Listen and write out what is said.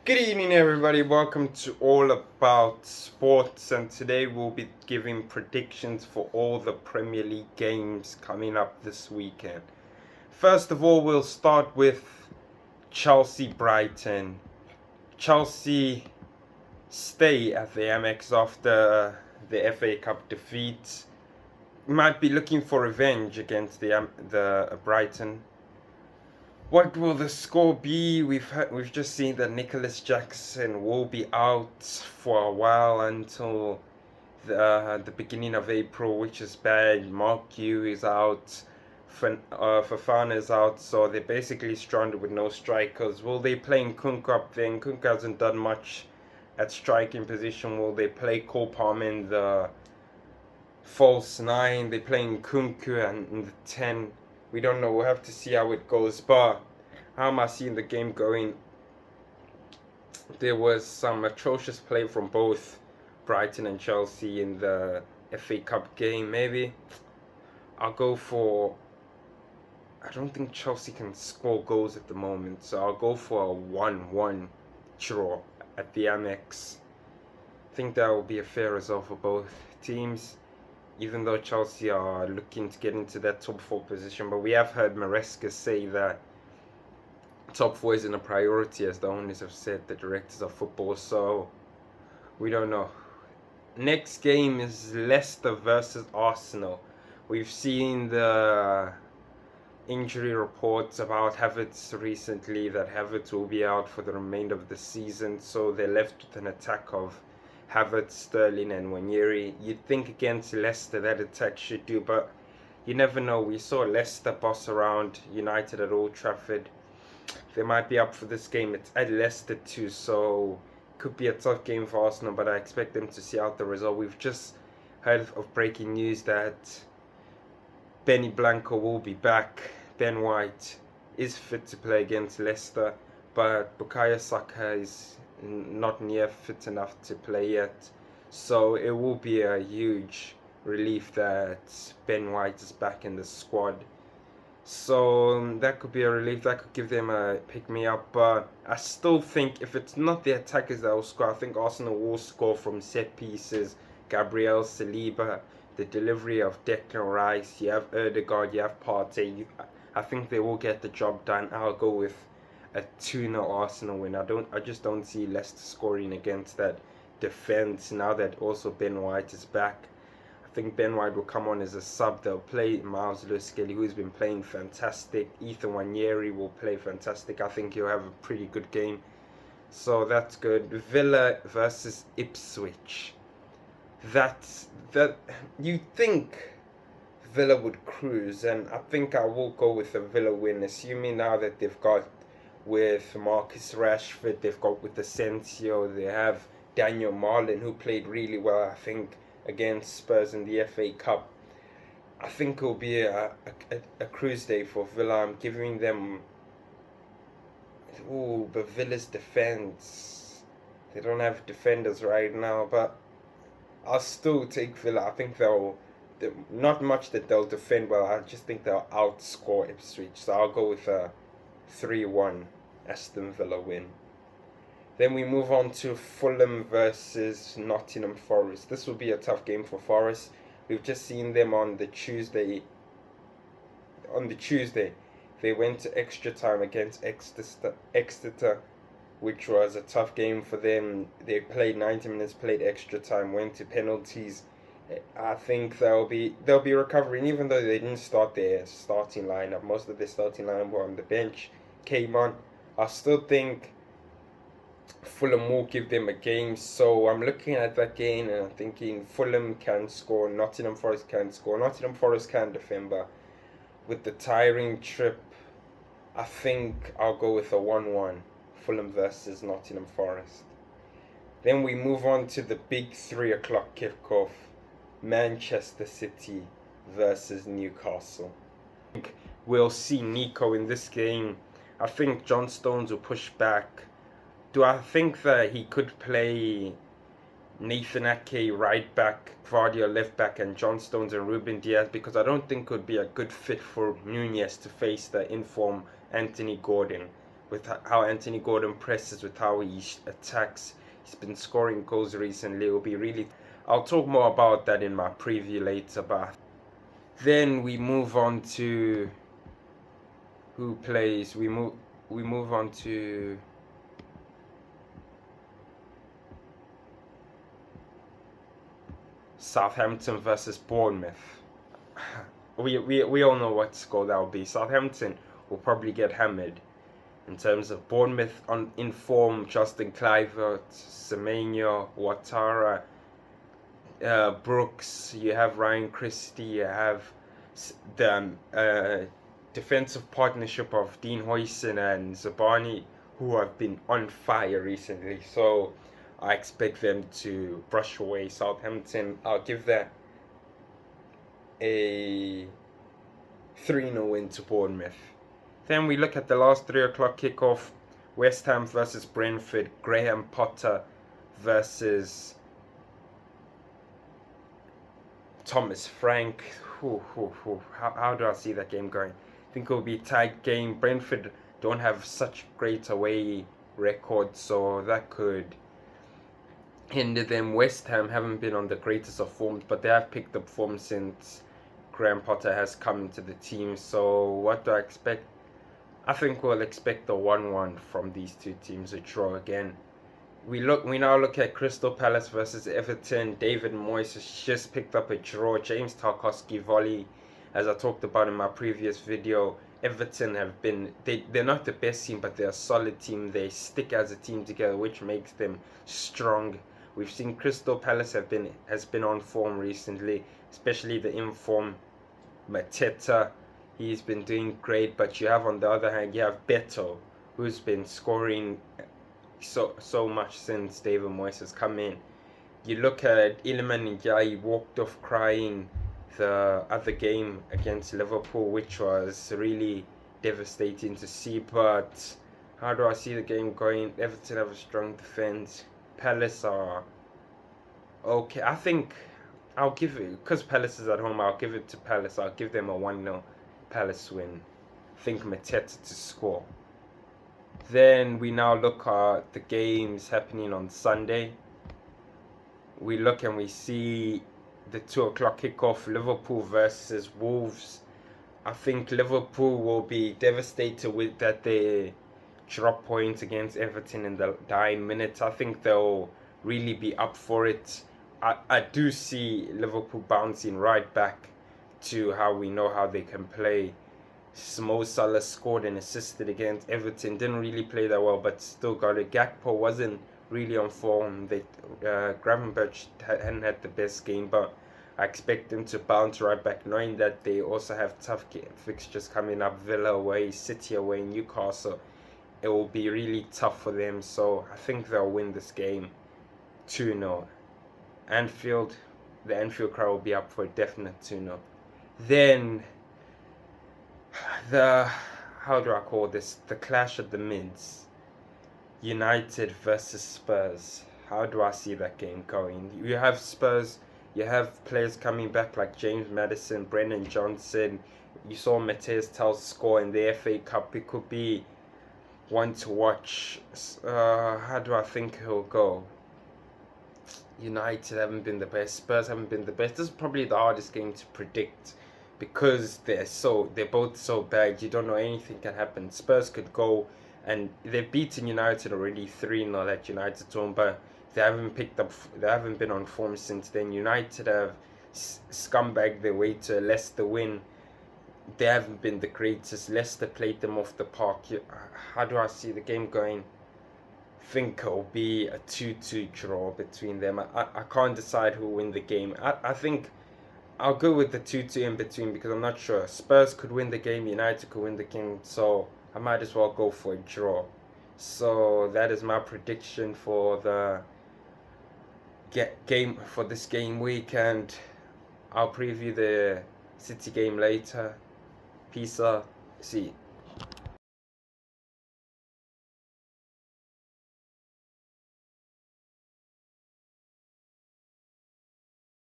Good evening, everybody. Welcome to All About Sports, and today we'll be giving predictions for all the Premier League games coming up this weekend. First of all, we'll start with Chelsea-Brighton. Chelsea stay at the Amex after the FA Cup defeat. Might be looking for revenge against the Brighton. What will the score be? We've just seen that Nicholas Jackson will be out for a while until the beginning of April, which is bad. Mark Hugh is out. Fafana is out, so they're basically stranded with no strikers. Will they play Nkunku up there? Nkunku hasn't done much at striking position. Will they play Cole Palmer in the false 9? They play Nkunku and in the 10. We don't know. We'll have to see how it goes. But how am I seeing the game going? There was some atrocious play from both Brighton and Chelsea in the FA Cup game. Maybe I'll go for. I don't think Chelsea can score goals at the moment, so I'll go for a 1-1 draw at the Amex. I think that will be a fair result for both teams, even though Chelsea are looking to get into that top 4 position. But we have heard Maresca say that top 4 isn't a priority, as the owners have said, the directors of football, so we don't know. Next game is Leicester versus Arsenal. We've seen the injury reports about Havertz recently, that Havertz will be out for the remainder of the season, so they're left with an attack of Havertz, Sterling and Nwaneri. You'd think against Leicester that attack should do, but you never know. We saw Leicester boss around United at Old Trafford. They might be up for this game. It's at Leicester too, so could be a tough game for Arsenal, but I expect them to see out the result. We've just heard of breaking news that Benny Blanco will be back. Ben White is fit to play against Leicester, but Bukayo Saka is not near fit enough to play yet. So it will be a huge relief that Ben White is back in the squad. So that could be a relief. That could give them a pick-me-up. But I still think if it's not the attackers that will score, I think Arsenal will score from set pieces. Gabriel Saliba, the delivery of Declan Rice, you have Ødegaard, you have Partey. I think they will get the job done. I'll go with a 2-0 Arsenal win. I just don't see Leicester scoring against that defense now that also Ben White is back. I think Ben White will come on as a sub. They'll play Miles Lewis-Skelly, who's been playing fantastic. Ethan Nwaneri will play fantastic. I think he'll have a pretty good game. So that's good. Villa versus Ipswich. That you think Villa would cruise, and I think I will go with a Villa win, assuming now that they've got with Marcus Rashford, they've got with Asensio, they have Daniel Marlin, who played really well, I think, against Spurs in the FA Cup. I think it'll be a cruise day for Villa. I'm giving them. Ooh, but Villa's defense. They don't have defenders right now, but I'll still take Villa. I think not much that they'll defend well. I just think they'll outscore Ipswich. So I'll go with a 3-1 Aston Villa win. Then we move on to Fulham versus Nottingham Forest. This will be a tough game for Forest. We've just seen them on the Tuesday. They went to extra time against Exeter, which was a tough game for them. They played 90 minutes, played extra time, went to penalties. I think they'll be recovering, even though they didn't start their starting lineup. Most of their starting lineup were on the bench, came on. I still think Fulham will give them a game, so I'm looking at that game and I'm thinking Fulham can score, Nottingham Forest can score. Nottingham Forest can defend, but with the tiring trip, I think I'll go with a 1-1 Fulham versus Nottingham Forest. Then we move on to the big 3 o'clock kickoff, Manchester City versus Newcastle. I think we'll see Nico in this game. I think John Stones will push back. Do I think that he could play Nathan Ake right back, Vardy left back, and John Stones and Ruben Diaz? Because I don't think it would be a good fit for Nunez to face the inform Anthony Gordon. with how Anthony Gordon presses, with how he attacks. He's been scoring goals recently. It will be really... I'll talk more about that in my preview later, but then we move on to who plays. We move on to Southampton versus Bournemouth. We all know what score that will be. Southampton will probably get hammered. In terms of Bournemouth in form, Justin Kluivert, Semenyo, Ouattara, Brooks, you have Ryan Christie, you have the defensive partnership of Dean Huijsen and Zabani, who have been on fire recently. So I expect them to brush away Southampton. I'll give that a 3-0 win to Bournemouth. Then we look at the last 3 o'clock kickoff. West Ham versus Brentford. Graham Potter versus Thomas Frank. How do I see that game going? I think it will be a tight game. Brentford don't have such great away record, so that could hinder them. West Ham haven't been on the greatest of forms, but they have picked up form since Graham Potter has come into the team. So what do I expect? I think we'll expect a 1-1 from these two teams, a draw again. We now look at Crystal Palace versus Everton. David Moyes has just picked up a draw. James Tarkowski volley, as I talked about in my previous video. Everton have been, they're not the best team, but they're a solid team. They stick as a team together, which makes them strong. We've seen Crystal Palace has been on form recently, especially the inform Mateta. He's been doing great, but you have, on the other hand, you have Beto, who's been scoring so much since David Moyes has come in. You look at Iliman Ndiaye, walked off crying the other game against Liverpool, which was really devastating to see. But how do I see the game going? Everton have a strong defense. Palace are okay. I think I'll give it, because Palace is at home, I'll give it to Palace. I'll give them a 1-0 Palace win. I think Mateta to score. Then we now look at the games happening on Sunday. We look and we see the 2 o'clock kickoff, Liverpool versus Wolves. I think Liverpool will be devastated with that they drop points against Everton in the dying minutes. I think they'll really be up for it. I do see Liverpool bouncing right back to how we know how they can play. Mo Salah scored and assisted against Everton. Didn't really play that well, but still got it. Gakpo wasn't really on form. Gravenberch hadn't had the best game, but I expect them to bounce right back, knowing that they also have tough fixtures coming up. Villa away, City away, Newcastle. It will be really tough for them, so I think they'll win this game 2-0. Anfield, the Anfield crowd will be up for a definite 2-0. Then how do I call this? The clash of the mids. United versus Spurs. How do I see that game going? You have Spurs, you have players coming back like James Maddison, Brennan Johnson. You saw Mateus Tel score in the FA Cup. It could be one to watch. How do I think he'll go? United haven't been the best. Spurs haven't been the best. This is probably the hardest game to predict, because they're both so bad. You don't know, anything can happen. Spurs could go, and they've beaten United already 3-0 at United's home, but they haven't been on form since then. United have scumbagged their way to a Leicester win. They haven't been the greatest. Leicester played them off the park. How do I see the game going? I think it'll be a 2-2 draw between them. I can't decide who will win the game. I think I'll go with the 2-2 in between, because I'm not sure. Spurs could win the game, United could win the game, so I might as well go for a draw. So that is my prediction for the game for this game week, and I'll preview the City game later. Peace out. See.